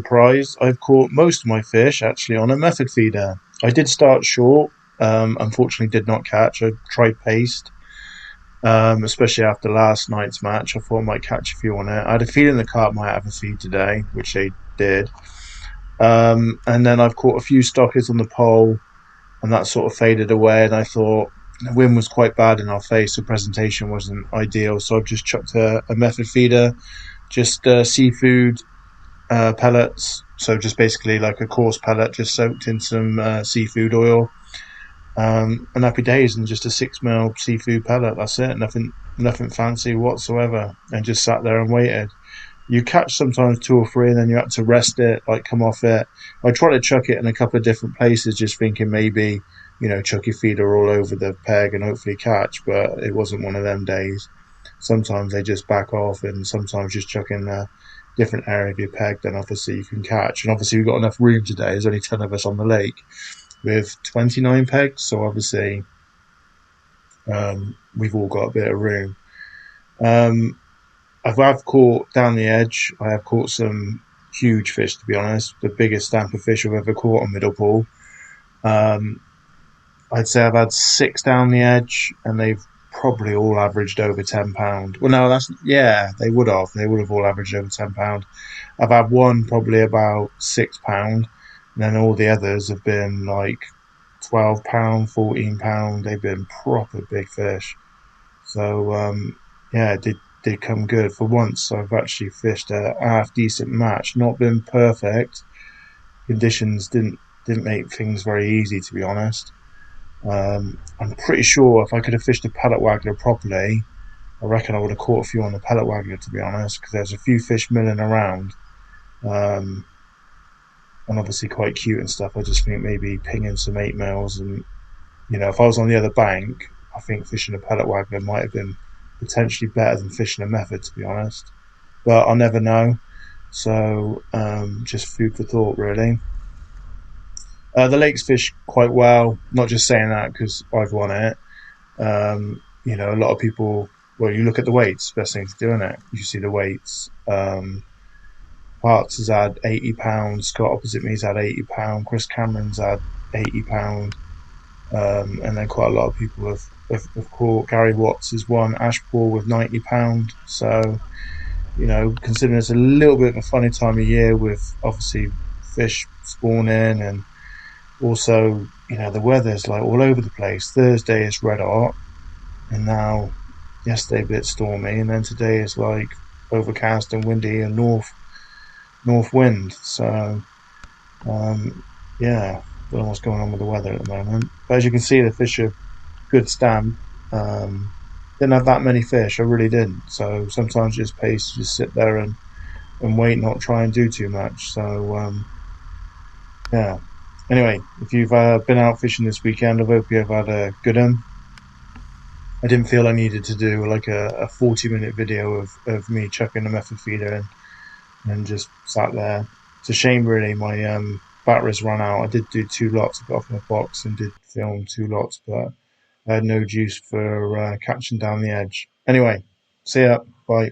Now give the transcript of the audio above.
surprised, I've caught most of my fish actually on a method feeder. I did start short, unfortunately did not catch. I tried paste, especially after last night's match. I thought I might catch a few on it. I had a feeling the carp might have a feed today, which they did. And then I've caught a few stockers on the pole, and that sort of faded away. And I thought the wind was quite bad in our face, so presentation wasn't ideal. So I've just chucked a method feeder, just seafood pellets. So just basically like a coarse pellet, just soaked in some seafood oil. And happy days, and just a 6 mil seafood pellet. That's it. Nothing fancy whatsoever. And just sat there and waited. You catch sometimes two or three, and then you had to rest it, like come off it. I tried to chuck it in a couple of different places, just thinking maybe, chuck your feeder all over the peg and hopefully catch, but it wasn't one of them days. Sometimes they just back off, and sometimes just chuck in a different area of your peg, then obviously you can catch. And obviously we've got enough room today. There's only 10 of us on the lake with 29 pegs, so obviously we've all got a bit of room. Um, I've caught down the edge. I have caught some huge fish, to be honest. The biggest stamper fish I've ever caught on middle pool. Um, I'd say I've had six down the edge, and they've probably all averaged over £10. Well, no, that's yeah, they would have. They would have all averaged over £10. I've had one probably about £6, and then all the others have been like £12, £14. They've been proper big fish. So yeah, it did come good for once. I've actually fished a half decent match. Not been perfect. Conditions didn't make things very easy, to be honest. I'm pretty sure if I could have fished a pellet waggler properly, I reckon I would have caught a few on the pellet waggler, to be honest, because there's a few fish milling around, um, and obviously quite cute and stuff. I just think maybe pinging some 8 mils, and if I was on the other bank, I think fishing a pellet waggler might have been potentially better than fishing a method, to be honest. But I'll never know. So just food for thought, really. The lake's fish quite well. Not just saying that because I've won it. A lot of people. Well, you look at the weights. Best thing to do in it. You see the weights. Parks has had £80. Scott opposite me's had £80. Chris Cameron's had £80. And then quite a lot of people have caught. Gary Watts has won Ashpool with £90. So, considering it's a little bit of a funny time of year with obviously fish spawning, and also, the weather's like all over the place. Thursday is red hot, and now yesterday a bit stormy, and then today is like overcast and windy and north wind. So, yeah, don't know what's going on with the weather at the moment. But as you can see, the fish are good stamp. Didn't have that many fish, I really didn't. So sometimes it just pays to just sit there and wait, not try and do too much. So yeah. Anyway, if you've been out fishing this weekend, I hope you've had a good one. I didn't feel I needed to do like a 40-minute video of me chucking a method feeder in, and just sat there. It's a shame, really. My batteries run out. I did do two lots. I got off my box and did film two lots, but I had no juice for catching down the edge. Anyway, see ya. Bye.